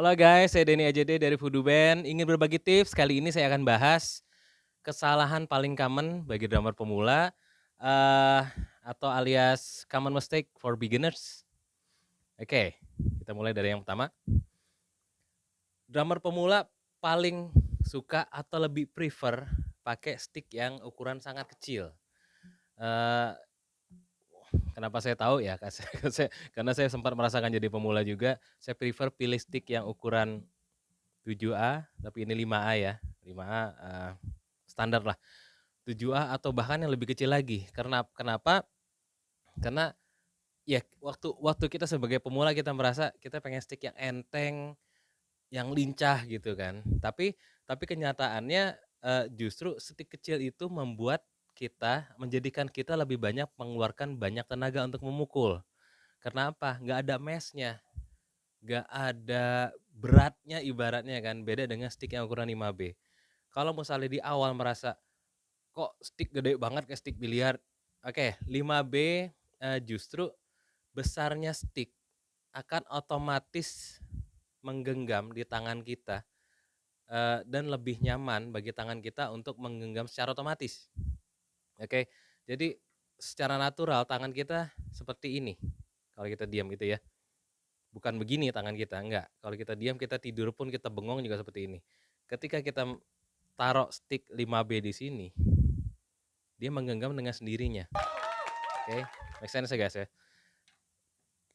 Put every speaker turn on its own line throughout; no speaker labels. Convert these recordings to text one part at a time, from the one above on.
Halo guys, saya Denny AJD dari Voodoo Band. Ingin berbagi tips, kali ini saya akan bahas kesalahan paling common bagi drummer pemula, eee, atau alias common mistake for beginners. Oke, kita mulai dari yang pertama. Drummer pemula paling suka atau lebih prefer pakai stick yang ukuran sangat kecil. Eee, Kenapa saya tahu ya, karena saya sempat merasakan jadi pemula juga, saya prefer pilih stick yang ukuran 7A, tapi ini 5A ya, 5A, standar lah, 7A atau bahkan yang lebih kecil lagi. Kenapa? Karena ya waktu waktu kita sebagai pemula kita merasa kita pengen stick yang enteng, yang lincah gitu kan. Tapi kenyataannya, justru stick kecil itu menjadikan kita lebih banyak mengeluarkan banyak tenaga untuk memukul. Karena apa? Nggak ada mesh-nya, nggak ada beratnya ibaratnya kan, beda dengan stick yang ukuran 5B. Kalau misalnya di awal merasa, kok stick gede banget kayak stick biliar, oke 5B, justru besarnya stick akan otomatis menggenggam di tangan kita, dan lebih nyaman bagi tangan kita untuk menggenggam secara otomatis, oke. Jadi secara natural tangan kita seperti ini, kalau kita diam gitu ya. Bukan begini tangan kita, enggak. Kalau kita diam, kita tidur pun kita bengong juga seperti ini. Ketika kita taruh stick 5B di sini, dia menggenggam dengan sendirinya. Oke, make sense ya guys ya.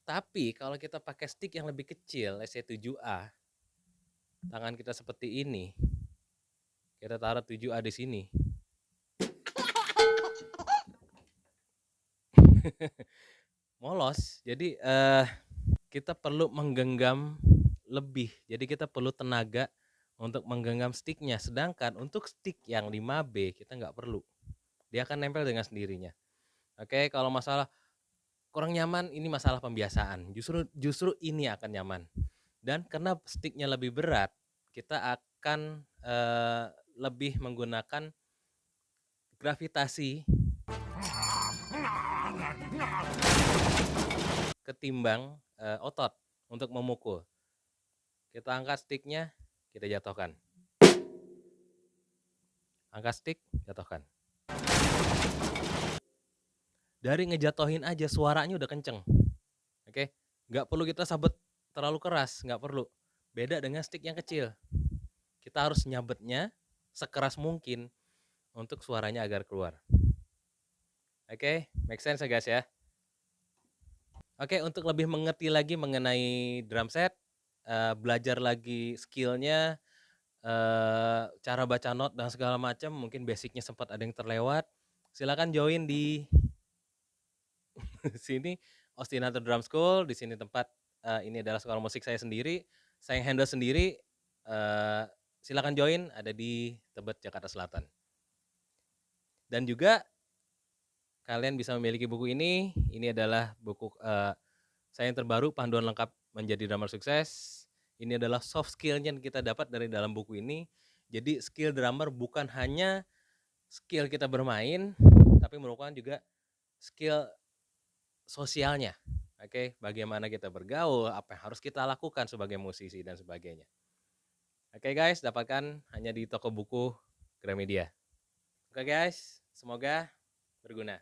Tapi kalau kita pakai stick yang lebih kecil, let's say 7A, tangan kita seperti ini, kita taruh 7A di sini. Molos. Jadi kita perlu menggenggam lebih. Jadi kita perlu tenaga untuk menggenggam sticknya. Sedangkan untuk stick yang 5B kita nggak perlu. Dia akan nempel dengan sendirinya. Oke, kalau masalah kurang nyaman, ini masalah pembiasaan. Justru ini akan nyaman. Dan karena sticknya lebih berat, kita akan lebih menggunakan gravitasi ketimbang otot untuk memukul. Kita angkat sticknya, kita jatuhkan. Angkat stick, jatuhkan. Dari ngejatohin aja suaranya udah kenceng. Oke, nggak perlu kita sabet terlalu keras, nggak perlu. Beda dengan stick yang kecil. Kita harus nyabetnya sekeras mungkin untuk suaranya agar keluar. Oke, make sense ya guys ya. Oke, untuk lebih mengerti lagi mengenai drum set, belajar lagi skillnya, cara baca not dan segala macam, mungkin basicnya sempat ada yang terlewat, silakan join di sini, Ostinato Drum School. Di sini tempat, ini adalah sekolah musik saya sendiri, saya yang handle sendiri. Silakan join, ada di Tebet, Jakarta Selatan. Dan juga kalian bisa memiliki buku ini. Ini adalah buku saya yang terbaru, panduan lengkap menjadi drummer sukses. Ini adalah soft skill yang kita dapat dari dalam buku ini. Jadi skill drummer bukan hanya skill kita bermain, tapi merupakan juga skill sosialnya. Oke, bagaimana kita bergaul, apa yang harus kita lakukan sebagai musisi dan sebagainya. Oke guys, dapatkan hanya di toko buku Gramedia. Oke guys, semoga berguna.